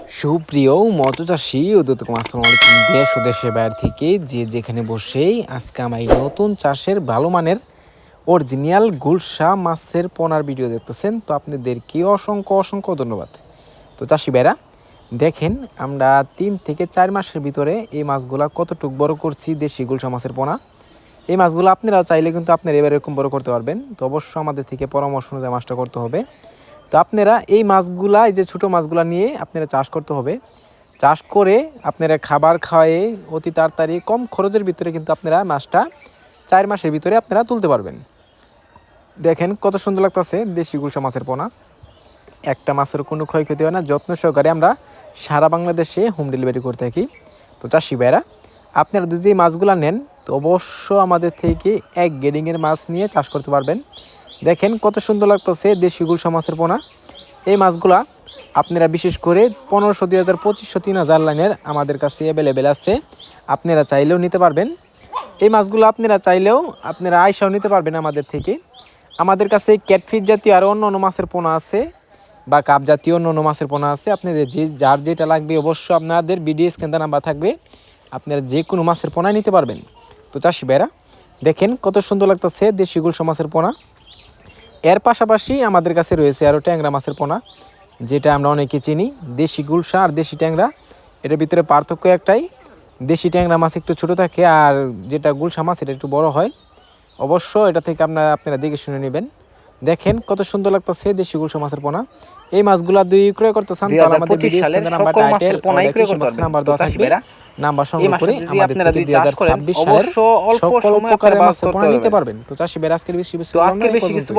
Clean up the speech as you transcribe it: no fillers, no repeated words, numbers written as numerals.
সুপ্রিয় মৎস্যচাষী ও আসসালামু আলাইকুম দেশ ও দেশের বাইরে থেকে যে যেখানে বসেই আজকে আমার এই নতুন চাষের ভালো মানের অরিজিনাল গুলশা মাছের পোনার ভিডিও দেখতেছেন। তো আপনাদেরকে অসংখ্য অসংখ্য ধন্যবাদ। তো চাষি ভাইরা দেখেন, আমরা 3 থেকে 4 মাসের ভিতরে এই মাছগুলা কতটুক বড় করছি দেশি গুলশা মাছের পোনা। এই মাছগুলো আপনারাও চাইলে কিন্তু আপনারা এবার এরকম বড় করতে পারবেন। তো অবশ্যই আমাদের থেকে পরামর্শ অনুযায়ী মাছটা করতে হবে। তো আপনারা এই মাছগুলা, এই যে ছোটো মাছগুলা নিয়ে আপনারা চাষ করতে হবে। চাষ করে আপনারা খাবার খাওয়ায়ে অতি তাড়াতাড়ি কম খরচের ভিতরে কিন্তু আপনারা মাছটা 4 মাসের ভিতরে আপনারা তুলতে পারবেন। দেখেন কত সুন্দর লাগতেছে দেশি গুলশা মাছের পোনা। একটা মাছের কোনো ক্ষয়ক্ষতি হয় না, যত্ন সহকারে আমরা সারা বাংলাদেশে হোম ডেলিভারি করে থাকি। তো চাষি ভাইরা আপনারা যদি এই মাছগুলো নেন তো অবশ্য আমাদের থেকে এক গ্রেডিংয়ের মাছ নিয়ে চাষ করতে পারবেন। দেখেন কত সুন্দর লাগতেছে দেশি গুলশা মাছের পোনা। এই মাছগুলা আপনারা বিশেষ করে 1500, 2000, 2500, 3000 লাইনের আমাদের কাছে অ্যাভেলেবেল আছে। আপনারা চাইলেও নিতে পারবেন। এই মাছগুলো আপনারা চাইলেও আপনারা আইসাও নিতে পারবেন আমাদের থেকে। আমাদের কাছে ক্যাটফিশ জাতীয় আরও অন্য অন্য মাছের পোনা আছে, বা কাপ জাতীয় অন্য অন্য মাছের পোনা আছে। আপনাদের যার যেটা লাগবে অবশ্যই আপনাদের বিডিএস কেন্দ্র নাম্বার থাকবে, আপনারা যে কোনো মাছের পোনা নিতে পারবেন। তো চাষি ভাইরা দেখেন কত সুন্দর লাগতেছে দেশি গুলশা মাছের পোনা। এর পাশাপাশি আমাদের কাছে রয়েছে আরও ট্যাংরা মাছের পোনা, যেটা আমরা অনেকে চিনি। দেশি গুলশা আর দেশি ট্যাংরা, এটার ভিতরে পার্থক্য একটাই, দেশি ট্যাংরা মাছ একটু ছোটো থাকে আর যেটা গুলশা মাছ এটা একটু বড় হয়। অবশ্য এটা থেকে আপনারা দেখে শুনে নেবেন। দেখেন কত সুন্দর লাগতেছে দেশি গুলশা মাছের পোনা। এই মাছগুলা দুই ক্রয় করতে চান তাহলে আমাদের ভিডিও স্ক্রিনে নাম্বার, টাইটেল আর ডেসক্রিপশনে নাম্বার দেওয়া থাকবে। নাম্বার সংগ্রহ করে আমাদের থেকে 2026 সালের সকল প্রকারের মাছের পোনা নিতে পারবেন। তো চাষি ভাইরা আজকের বেশি কিছু